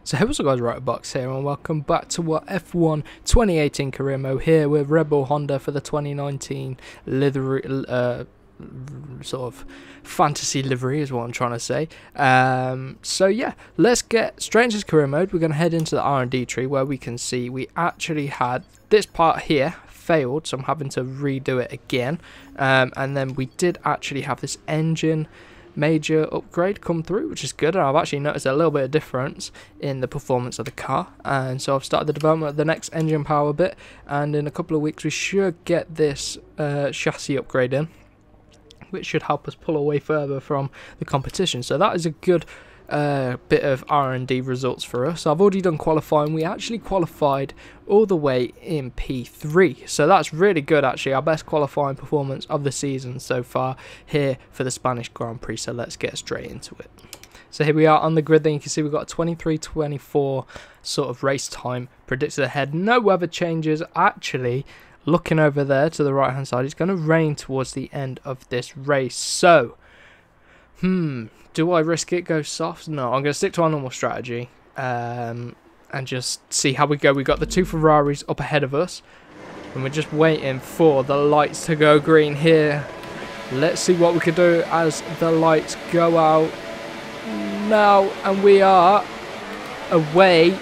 So hey, what's up guys, Box here, and welcome back to our F1 2018 career mode here with Red Bull Honda for the 2019 livery, sort of fantasy livery is what I'm trying to say. So yeah, let's get straight into career mode. We're going to head into the R&D tree where we can see we actually had this part here failed, so I'm having to redo it again. And then we did actually have this engine major upgrade come through, which is good, and I've actually noticed a little bit of difference in the performance of the car. And so I've started the development of the next engine power bit, and in a couple of weeks we should get this chassis upgrade in, which should help us pull away further from the competition. So that is a good bit of R&D results for us. So I've already done qualifying. We actually qualified all the way in P3, so that's really good actually, our best qualifying performance of the season so far here for the Spanish Grand Prix. So let's get straight into it. So here we are on the grid. Then you can see we've got a 23:24 sort of race time predicted ahead. No weather changes actually. Looking over there to the right hand side, it's going to rain towards the end of this race. So do I risk it, go soft? No, I'm going to stick to our normal strategy and just see how we go. We've got the two Ferraris up ahead of us, and we're just waiting for the lights to go green here. Let's see what we can do as the lights go out now, and we are away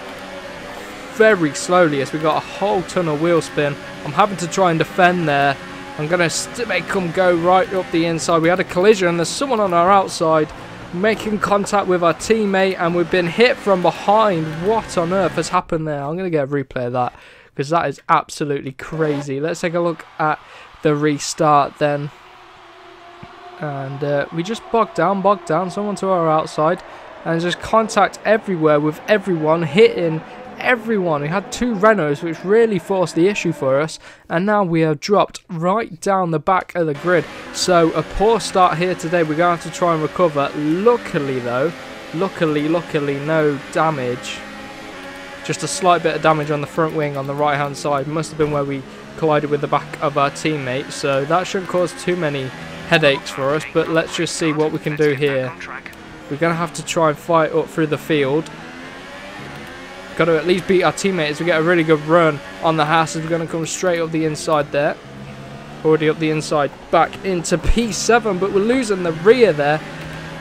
very slowly as we got a whole ton of wheel spin. I'm having to try and defend there. I'm going to make them go right up the inside. We had a collision. There's someone on our outside making contact with our teammate, and we've been hit from behind. What on earth has happened there? I'm going to get a replay of that because that is absolutely crazy. Let's take a look at the restart then. And we just bogged down someone to our outside, and just contact everywhere with everyone, hitting everyone. We had two Renaults, which really forced the issue for us, and now we are dropped right down the back of the grid. So a poor start here today. We're going to have to try and recover. Luckily though, luckily no damage, just a slight bit of damage on the front wing on the right hand side. Must have been where we collided with the back of our teammate, so that shouldn't cause too many headaches for us. But let's just see what we can do here. We're going to have to try and fight up through the field. Got to at least beat our teammates. We get a really good run on the Hasses. We're going to come straight up the inside there. Already up the inside, back into P7, but we're losing the rear there.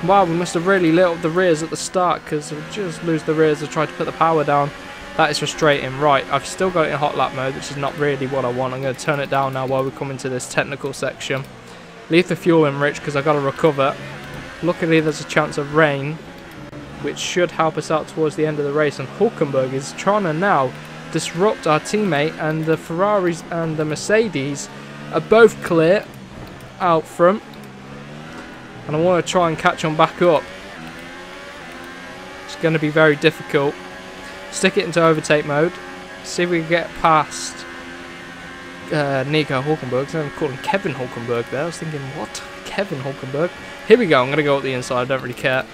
Wow, we must have really lit up the rears at the start, because we just lose the rears to try to put the power down. That is frustrating. Right, I've still got it in hot lap mode, which is not really what I want. I'm going to turn it down now while we come into this technical section. Leave the fuel in rich because I've got to recover. Luckily, there's a chance of rain, which should help us out towards the end of the race. And Hulkenberg is trying to now disrupt our teammate, and the Ferraris and the Mercedes are both clear out front, and I want to try and catch them back up. It's going to be very difficult. Stick it into overtake mode, see if we can get past Nico Hulkenberg. I'm calling Kevin Hulkenberg there. I was thinking, what? Kevin Hulkenberg. Here we go. I'm going to go up the inside. I don't really care.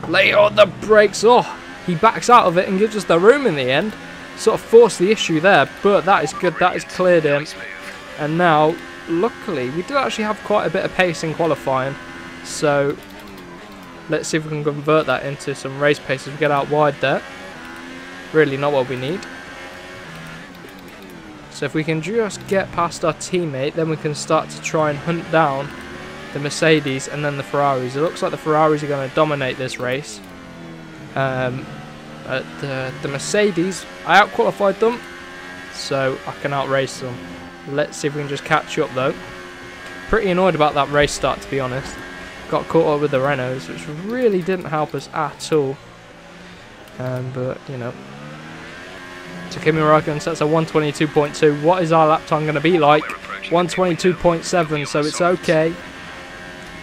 Lay on the brakes. Oh, he backs out of it and gives us the room in the end. Sort of forced the issue there, but that is good. That is cleared in. And now, luckily, we do actually have quite a bit of pace in qualifying. So let's see if we can convert that into some race pace as we get out wide there. Really not what we need. So if we can just get past our teammate, then we can start to try and hunt down the Mercedes and then the Ferraris. It looks like the Ferraris are going to dominate this race. The Mercedes, I out-qualified them, so I can outrace them. Let's see if we can just catch up though. Pretty annoyed about that race start, to be honest. Got caught up with the Renaults, which really didn't help us at all. But, you know. So Kimi Räikkönen sets a 122.2. What is our lap time going to be like? 122.7, so it's okay.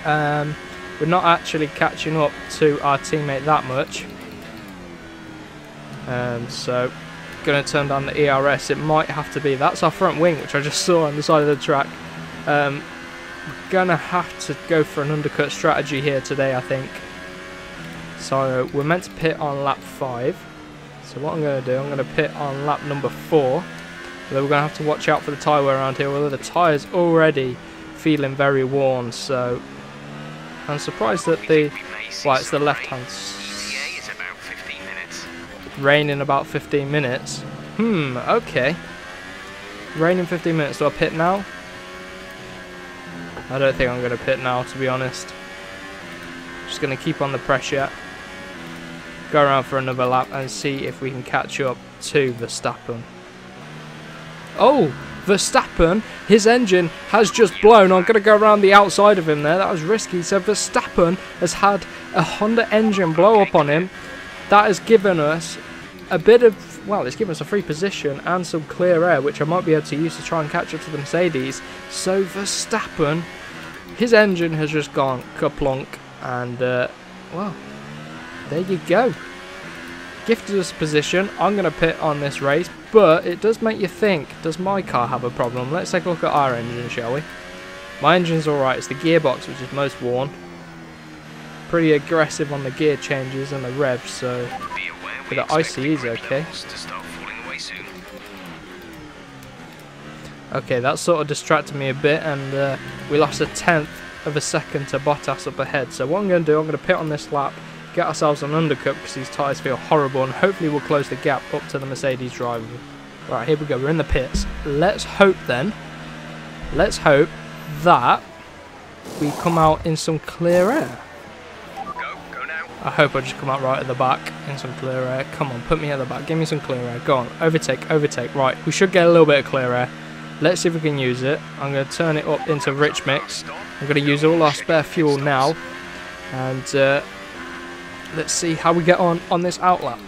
We're not actually catching up to our teammate that much. So going to turn down the ERS. It might have to be. That's our front wing, which I just saw on the side of the track. We're going to have to go for an undercut strategy here today, I think. So we're meant to pit on lap 5. So what I'm going to do, I'm going to pit on lap number 4. Although we're going to have to watch out for the tyre wear around here. Although the tyre's already feeling very worn, so I'm surprised that the... Well, it's the left hand Rain in about 15 minutes. Okay. Rain in 15 minutes. Do I pit now? I don't think I'm going to pit now, to be honest. Just going to keep on the pressure. Go around for another lap and see if we can catch up to Verstappen. Oh, Verstappen, his engine has just blown. I'm going to go around the outside of him there. That was risky. So Verstappen has had a Honda engine blow up on him. That has given us a bit of, well, it's given us a free position and some clear air, which I might be able to use to try and catch up to the Mercedes. So Verstappen, his engine has just gone kaplonk, and well, there you go. Gifted us a position. I'm going to pit on this race, but it does make you think, does my car have a problem? Let's take a look at our engine, shall we? My engine's alright. It's the gearbox which is most worn. Pretty aggressive on the gear changes and the revs, so but the ICE is okay. Okay, that sort of distracted me a bit, and we lost 1/10 of a second to Bottas up ahead. So what I'm going to do, I'm going to pit on this lap, get ourselves an undercut because these tyres feel horrible, and hopefully we'll close the gap up to the Mercedes driver. Right, here we go. We're in the pits. Let's hope then. Let's hope that we come out in some clear air. Go now. I hope I just come out right at the back in some clear air. Come on, put me at the back. Give me some clear air. Go on. Overtake, overtake. Right, we should get a little bit of clear air. Let's see if we can use it. I'm going to turn it up into rich mix. I'm going to use all our spare fuel now. And let's see how we get on this outlap.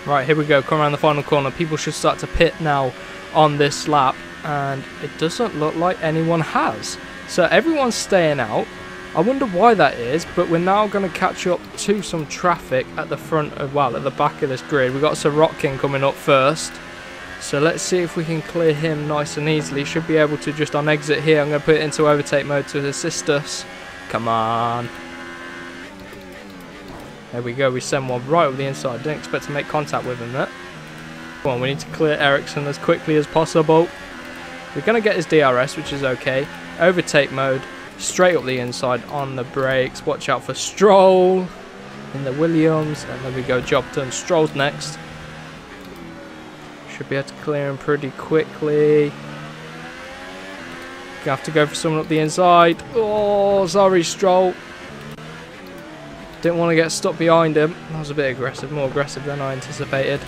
Right, here we go. Come around the final corner. People should start to pit now on this lap. And it doesn't look like anyone has. So everyone's staying out. I wonder why that is, but we're now going to catch up to some traffic at the front of, well, at the back of this grid. We've got Sirotkin coming up first. So let's see if we can clear him nice and easily. Should be able to just on exit here. I'm going to put it into overtake mode to assist us. Come on. There we go. We send one right over the inside. Didn't expect to make contact with him there. Come on, we need to clear Ericsson as quickly as possible. We're going to get his DRS, which is okay. Overtake mode. Straight up the inside on the brakes. Watch out for Stroll in the Williams. And there we go. Job done. Stroll's next. Should be able to clear him pretty quickly. Gonna have to go for someone up the inside. Oh, sorry, Stroll. Didn't want to get stuck behind him. That was a bit aggressive, more aggressive than I anticipated.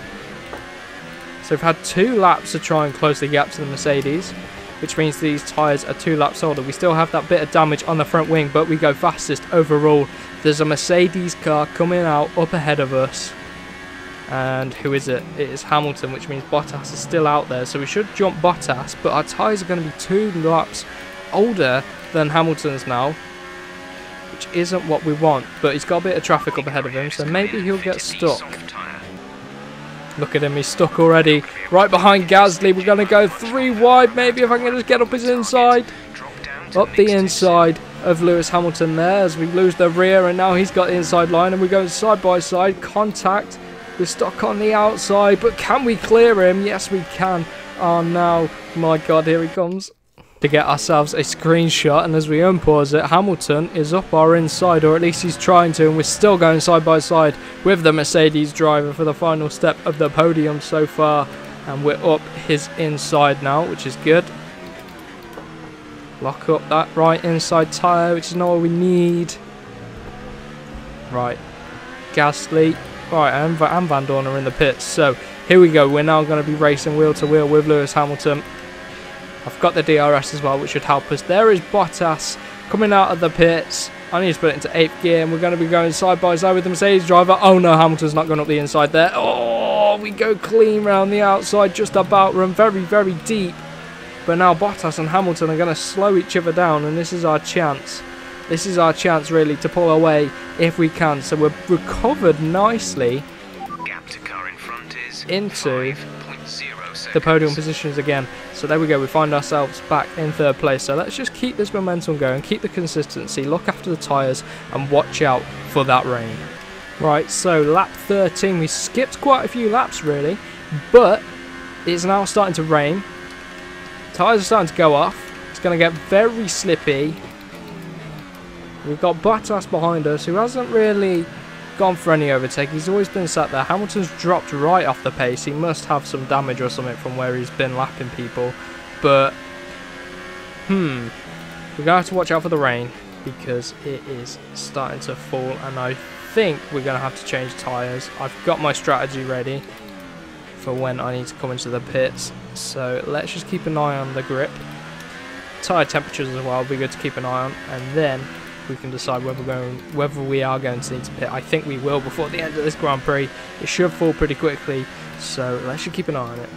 So we've had 2 laps to try and close the gap to the Mercedes, which means these tyres are 2 laps older. We still have that bit of damage on the front wing, but we go fastest overall. There's a Mercedes car coming out up ahead of us. And who is it? It is Hamilton, which means Bottas is still out there. So we should jump Bottas, but our tyres are going to be 2 laps older than Hamilton's now, which isn't what we want. But he's got a bit of traffic up ahead of him, so maybe he'll get stuck. Look at him, he's stuck already. Right behind Gasly, we're going to go 3 wide, maybe if I can just get up his inside. Up the inside of Lewis Hamilton there as we lose the rear, and now he's got the inside line, and we're going side by side. Contact. We're stuck on the outside, but can we clear him? Yes, we can. Oh, no. My God, here he comes. To get ourselves a screenshot, and as we unpause it, Hamilton is up our inside, or at least he's trying to, and we're still going side by side with the Mercedes driver for the final step of the podium so far, and we're up his inside now, which is good. Lock up that right inside tyre, which is not what we need. Right, Gasly. Right, and Van Dorn are in the pits. So here we go. We're now going to be racing wheel to wheel with Lewis Hamilton. I've got the DRS as well, which should help us. There is Bottas coming out of the pits. I need to put it into 8th gear, and we're going to be going side by side with the Mercedes driver. Oh no, Hamilton's not going up the inside there. Oh, we go clean round the outside, just about. Run very, very deep. But now Bottas and Hamilton are going to slow each other down, and this is our chance. This is our chance, really, to pull away if we can. So we're recovered nicely Gap to car in front is into 5.0 the podium positions again. So there we go. We find ourselves back in 3rd place. So let's just keep this momentum going, keep the consistency, look after the tyres, and watch out for that rain. Right, so lap 13. We skipped quite a few laps, really, but it's now starting to rain. Tyres are starting to go off. It's going to get very slippy. We've got Bottas behind us, who hasn't really gone for any overtake. He's always been sat there. Hamilton's dropped right off the pace. He must have some damage or something from where he's been lapping people. But, we're going to have to watch out for the rain because it is starting to fall. And I think we're going to have to change tyres. I've got my strategy ready for when I need to come into the pits. So let's just keep an eye on the grip. Tyre temperatures as well will be good to keep an eye on. And then we can decide whether we are going to need to pit. I think we will before the end of this Grand Prix. It should fall pretty quickly, so let's just keep an eye on it.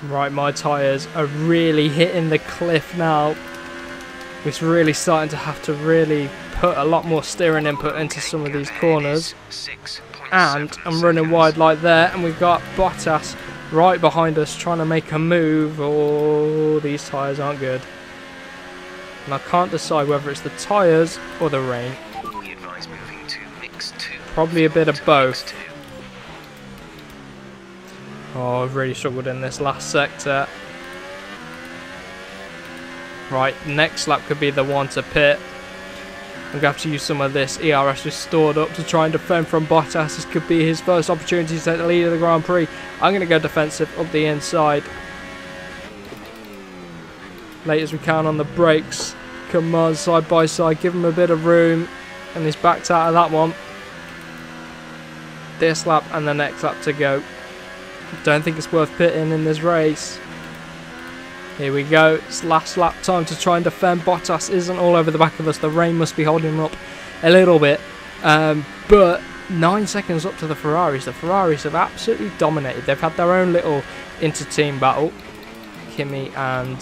Right, my tyres are really hitting the cliff now. It's really starting to have to really put a lot more steering input into some of these corners. And I'm running wide like there, and we've got Bottas right behind us trying to make a move. Oh, these tyres aren't good. And I can't decide whether it's the tyres or the rain. Probably a bit of both. Oh, I've really struggled in this last sector. Right, next lap could be the one to pit. I'm going to have to use some of this ERS just stored up to try and defend from Bottas. This could be his first opportunity to take the lead of the Grand Prix. I'm going to go defensive up the inside. Late as we can on the brakes. Come on, side by side, give him a bit of room. And he's backed out of that one. This lap and the next lap to go. Don't think it's worth pitting in this race. Here we go, it's last lap time to try and defend. Bottas isn't all over the back of us. The rain must be holding him up a little bit. But 9 seconds up to the Ferraris. The Ferraris have absolutely dominated. They've had their own little inter-team battle. Kimi and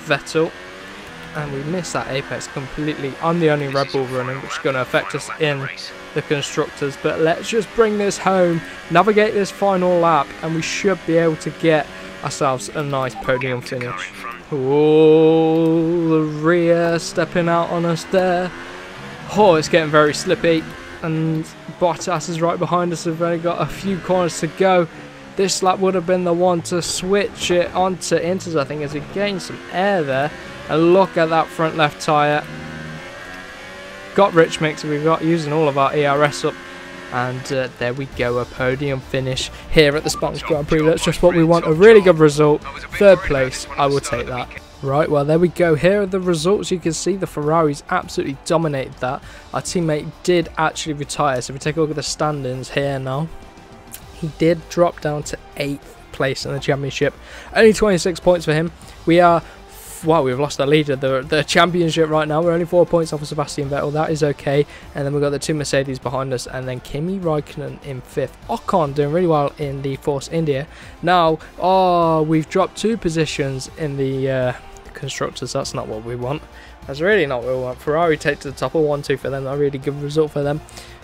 Vettel. And we missed that apex completely. I'm the only Red Bull running, which is going to affect us in the constructors. But let's just bring this home, navigate this final lap, and we should be able to get ourselves a nice podium finish. Oh, the rear stepping out on us there. Oh, it's getting very slippy. And Bottas is right behind us. We've only got a few corners to go. This lap would have been the one to switch it onto inters, I think, as we gain some air there. And look at that front left tyre. Got rich mix, we've got using all of our ERS up. And there we go, a podium finish here at the Spartans Grand Prix. That's just what we want, a really good result. Third place, I will take that. Right, well there we go, here are the results. You can see the Ferraris absolutely dominated that. Our teammate did actually retire, so if we take a look at the standings here now. He did drop down to 8th place in the championship. Only 26 points for him. We are... Wow, we've lost the lead of the championship right now. We're only 4 points off of Sebastian Vettel. That is okay. And then we've got the two Mercedes behind us. And then Kimi Raikkonen in 5th. Ocon doing really well in the Force India. Now, we've dropped 2 positions in the constructors. That's not what we want. That's really not what we want. Ferrari take to the top of 1-2 for them. A really good result for them.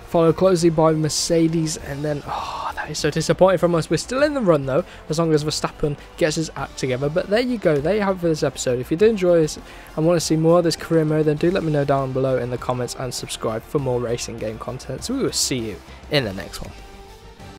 Followed closely by Mercedes, and then that is so disappointing from us. We're still in the run though, as long as Verstappen gets his act together. But there you go, there you have it for this episode. If you did enjoy this and want to see more of this career mode, then do let me know down below in the comments and subscribe for more racing game content. So we will see you in the next one.